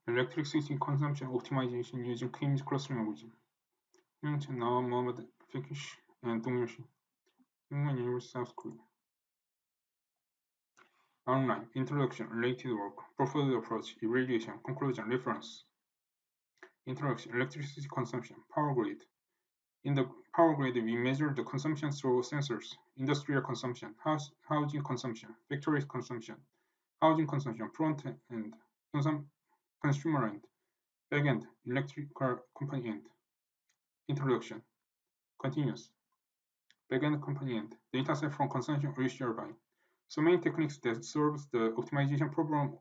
Electricity consumption optimization using K-means clustering algorithm. Hyungchan, Nawab Mohammad Fikish, and Dong Yoshi. Hyungwon University, South Korea. Online, introduction, related work, portfolio approach, evaluation, conclusion, reference. Introduction, electricity consumption, power grid. In the power grid, we measure the consumption through sensors, industrial consumption, housing consumption, factory consumption, housing consumption, front end, consumer end, back end, electrical company end. Introduction, continuous, back end company end, dataset from consumption ratio by. So many techniques that solves the optimization problem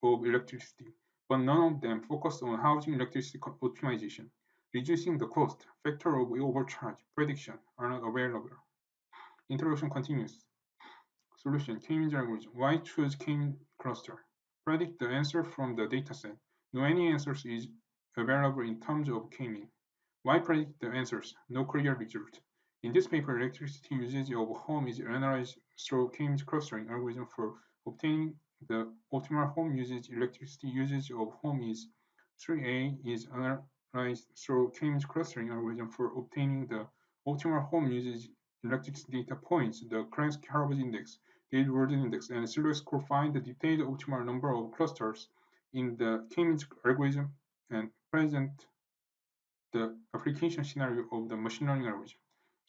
of electricity, but none of them focus on housing electricity optimization. Reducing the cost, factor of overcharge, prediction are not available. Introduction continues. Solution, K-means algorithm. Why choose K-means cluster? Predict the answer from the dataset. No any answers is available in terms of K-mean. Why predict the answers? No clear result. In this paper, electricity usage of home is analyzed through K-means clustering algorithm for obtaining the optimal home usage. Electricity usage of home is 3A is analyzed through K-means clustering algorithm for obtaining the optimal home usage electricity data points. The Kerensky-Harvard index, Gauge-Warden index, and Silver score find the detailed optimal number of clusters in the K-means algorithm and present the application scenario of the machine learning algorithm.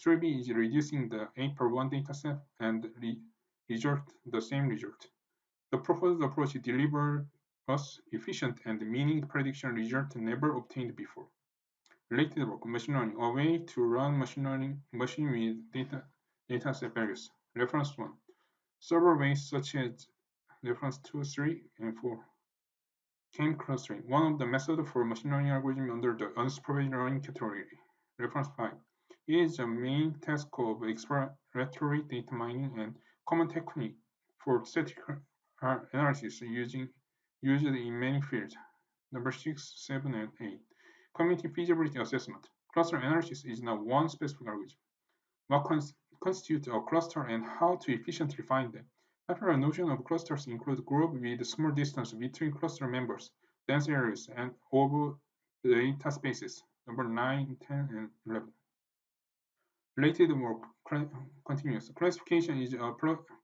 3B is reducing the A per 1 dataset and result the same result. The proposed approach delivers us efficient and meaning prediction result never obtained before. Related work, machine learning, a way to run machine learning machine with dataset values. Reference 1. Several ways such as reference 2, 3, and 4. K-means clustering, one of the methods for machine learning algorithm under the unsupervised learning category. Reference 5. It is the main task of exploratory data mining and common technique for statistical analysis used in many fields. Number 6, 7, and 8. Community feasibility assessment. Cluster analysis is not one specific algorithm. What constitutes a cluster and how to efficiently find them. Popular notion of clusters include groups with small distance between cluster members, dense areas, and of data spaces. Number 9, 10, and 11. Related work continues. Classification is a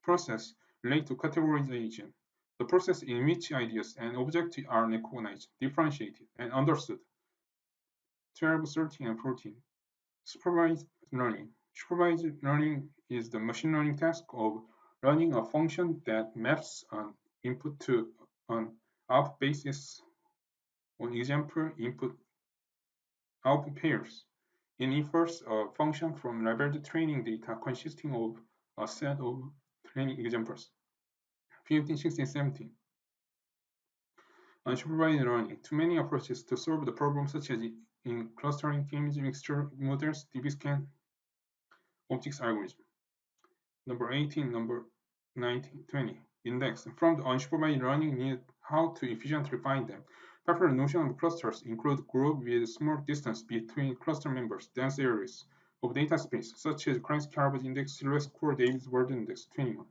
process related to categorization, the process in which ideas and objects are recognized, differentiated, and understood. 12, 13, and 14. Supervised learning. Supervised learning is the machine learning task of running a function that maps an input to an output basis on example input output pairs. It infers a function from labeled training data consisting of a set of training examples. 15, 16, 17. Unsupervised learning. Too many approaches to solve the problem such as in clustering, image mixture models, DBSCAN, optics algorithm. Number 18, number 19, 20. Index. From the unsupervised learning need how to efficiently find them. Popular notion of clusters include groups with small distance between cluster members, dense areas of data space, such as Kerensky-Harvard index, Silver score, Davis-Ward index, 21.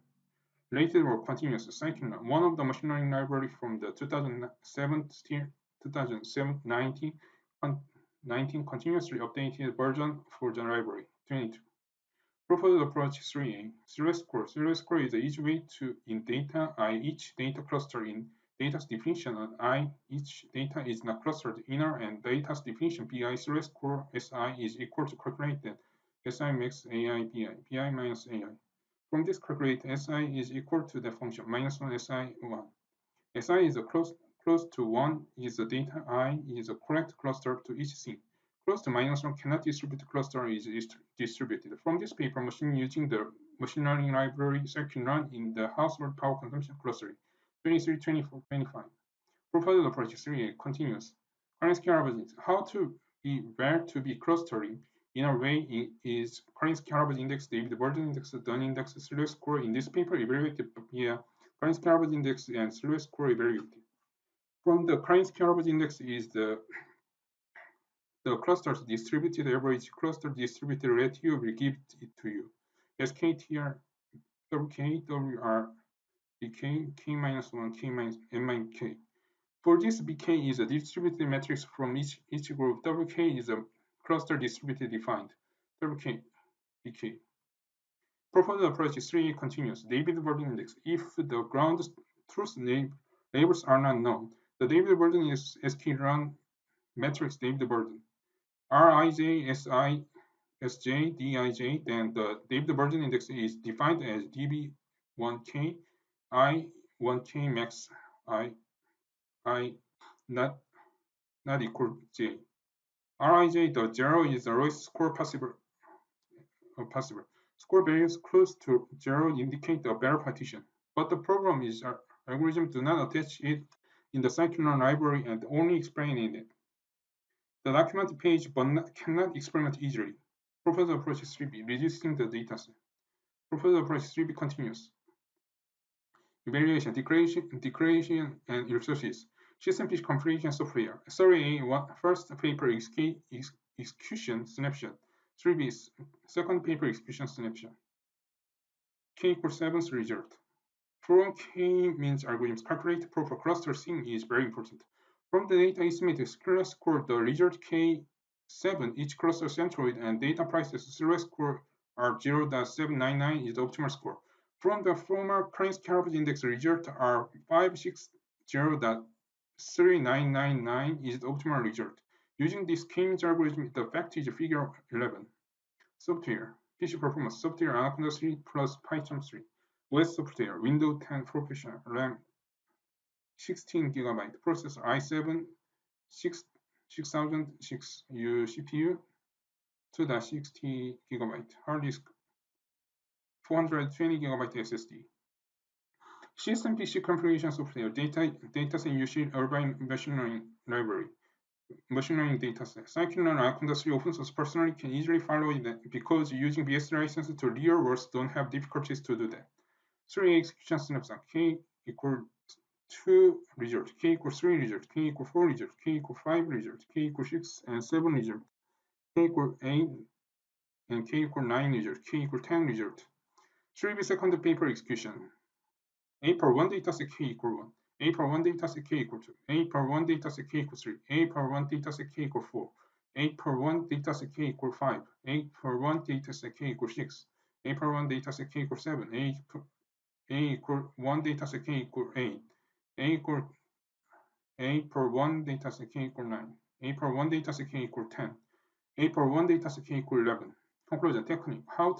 Related work continues. Scikit-learn, one of the machine learning library from the 2019 continuously updated version for the library. 22. Proposed approach 3A. Silver score. Silver score is the easy way to in data I each data cluster in data's definition and I each data is not clustered inner and data's definition BI silver score SI is equal to calculated SI max AI BI, BI minus AI. From this calculate SI is equal to the function minus 1 SI 1. SI is a close to 1 is the data I is a correct cluster to each thing. Close to minus 1 cannot distribute cluster is distributed. From this paper, machine using the machine learning library scikit-learn in the household power consumption clustering. 23, 24, 25. Proposed approach 3 continuous. Kerensky-Harvard how to be where to be clustering in a way is Kerensky-Harvard index, Davis-Ward index, Dunn index, Silver score in this paper evaluated via Kerensky-Harvard index and Silver score evaluated. From the Kerensky-Harvard index is the cluster's distributed average cluster distributed ratio will give it to you. SKTR, WK, WR, BK, K minus 1, K minus N minus K. For this, BK is a distributed matrix from each group. WK is a cluster distributed defined. WK, BK. Proposed approach 3 continues. David burden index. If the ground truth labels are not known, the David burden is sklearn matrix David burden. Rij, Si, Sj, Dij, then the David burden index is defined as db1k, I1k max I not equal j. Rij, the zero is the lowest score possible. Score values close to zero indicate a better partition, but the problem is our algorithms do not attach it in the scikit-learn library and only explain it. The document page but cannot experiment easily. Proposed approach 3b, reducing the dataset. Proposed approach 3b continues. Evaluation, declaration, and resources. CSMP comprehension software. Survey A, first paper execution snapshot. 3b, second paper execution snapshot. K equals 7th result. From K-means algorithms calculate proper cluster thing is very important. From the data estimated class score, the result K7, each cluster centroid and data prices zero score are 0.799 is the optimal score. From the former Klein-Skarop index result are 560.3999 is the optimal result. Using this K-means algorithm, the fact is figure 11. Software, PC performance, software Anaconda 3 plus Python 3. OS software, Windows 10 Professional, RAM 16 GB, processor i7 6006U CPU 2.60 GB, hard disk 420 GB SSD. CSMPC configuration software, dataset using Irvine machine learning library, machine learning dataset. Scikit-learn Anaconda 3 open source personally can easily follow it because using BS license to real worlds don't have difficulties to do that. 3 execution snapshot, K equal 2 result, K equal 3 result, K equal 4 result, K equal 5 result, K equal 6 and 7 result, K equal 8 and K equal 9 result, K equal 10 result. 3b second paper execution. A per 1 dataset K equal 1, A per 1 dataset K equal 2, A per 1 dataset K equal 3, A per 1 dataset K equal 4, A per 1 dataset K equal 5, A per 1 dataset K equal 6, A per 1 dataset K equal 7, A equal 1 dataset K equal 8, A per 1 dataset K equal 9, A per 1 dataset K equal 10, A per 1 dataset K equal 11. Conclusion technique. How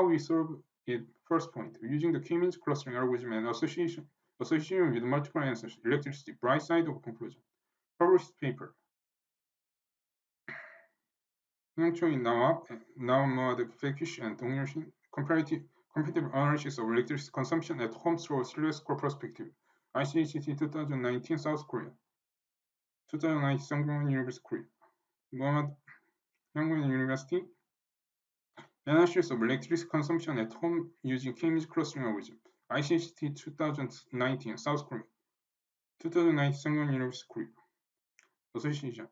we solve it. First point, using the K-means clustering algorithm and association with multiple answers, electricity, bright side of conclusion. Published paper. 현행초인 나와드 Fekish and 동일신 comparative analysis of electricity consumption at home through serial score perspective. ICHT 2019 South Korea. 2019 Sungwon University Korea. Muhammad Yangon University. Analysis of electricity consumption at home using K-means clustering algorithm. ICHT 2019 South Korea. 2019 Sungwon University Korea. Association.